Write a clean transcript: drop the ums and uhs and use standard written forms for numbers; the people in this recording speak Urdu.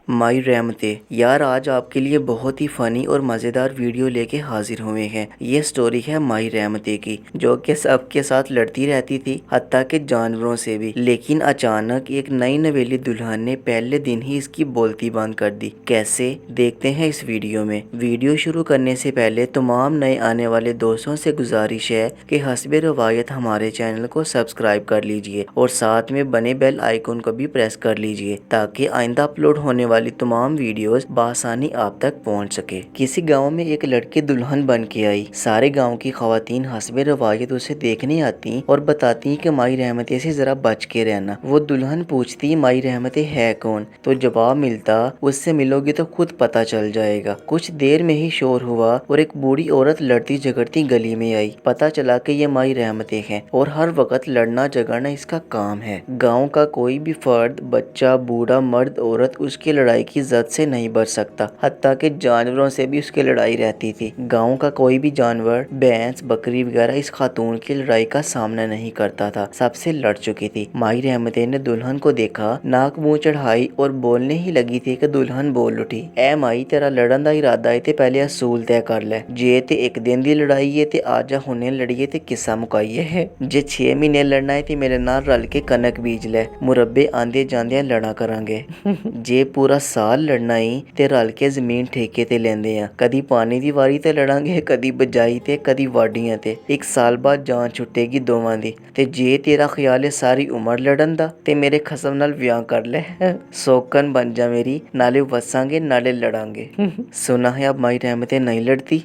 مائی رحمتیں یار آج آپ کے لیے بہت ہی فنی اور مزیدار ویڈیو لے کے حاضر ہوئے ہیں۔ یہ سٹوری ہے مائی رحمتیں کی، جو کہ سب کے ساتھ لڑتی رہتی تھی، حتیٰ کہ جانوروں سے بھی، لیکن اچانک ایک نئی نویلی دلہن نے پہلے دن ہی اس کی بولتی بند کر دی۔ کیسے؟ دیکھتے ہیں اس ویڈیو میں۔ ویڈیو شروع کرنے سے پہلے تمام نئے آنے والے دوستوں سے گزارش ہے کہ حسب روایت ہمارے چینل کو سبسکرائب کر لیجئے اور ساتھ میں بنے بیل آئیکن کو بھی پریس کر لیجئے تاکہ آئندہ اپلوڈ ہونے والی تمام ویڈیوز بآسانی آپ تک پہنچ سکے۔ کسی گاؤں میں ایک لڑکی دلہن بن کے آئی۔ سارے گاؤں کی خواتین حسب روایت اسے دیکھنے آتی اور بتاتی کہ مائی رحمتیں سے ذرا بچ کے رہنا۔ وہ دلہن پوچھتی مائی رحمتیں ہے کون، تو جواب ملتا اس سے ملو گے تو خود پتہ چل جائے گا۔ کچھ دیر میں ہی شور ہوا اور ایک بوڑھی عورت لڑتی جھگڑتی گلی میں آئی۔ پتہ چلا کہ یہ مائی رحمتیں ہیں اور ہر وقت لڑنا جھگڑنا اس کا کام ہے۔ گاؤں کا کوئی بھی فرد، بچہ، بوڑھا، مرد، عورت اس کی لڑائی کی زد سے نہیں بچ سکتا، حتیٰ کہ جانوروں سے بھی اس کی لڑائی رہتی تھی۔ گاؤں کا کوئی بھی جانور، بھینس، بکری وغیرہ اس خاتون کی لڑائی کا سامنا نہیں کرتا تھا، سب سے لڑ چکی تھی۔ مائی رحمتیں نے دلہن کو دیکھا، ناک منہ چڑھائی اور بولنے ہی لگی تھی کہ دلہن بول اٹھی، اے مائی تیرا لڑن دا ارادہ ہے تے پہلے اصول طے کر لے، جے تے ایک دن دی لڑائی ہے تے آجا ہنے لڑیے تے قصہ مکائیے ہے، جے 6 مہینے لڑنا ہے تے میرے نال رل کے کنک بیج لے، مربے آندے جاندے لڑا کران گے، جے پورا سال لڑنا ہی تے رل کے زمین ٹھیکے تے لیندے ہیں، کدی پانی دی واری تے لڑاں گے، کدی بجائی تے، کدی واڈیاں تے، ایک سال بعد جان چھٹے گی دوواں دی، تے جے تیرا خیال ہے ساری عمر لڑن دا تے میرے خصم نال ویاہ کر لے، سوکن بن جا میری، نالے وساں گے نالے لڑاں گے۔ سنا ہے اب مائی رحمتیں نہیں لڑتی۔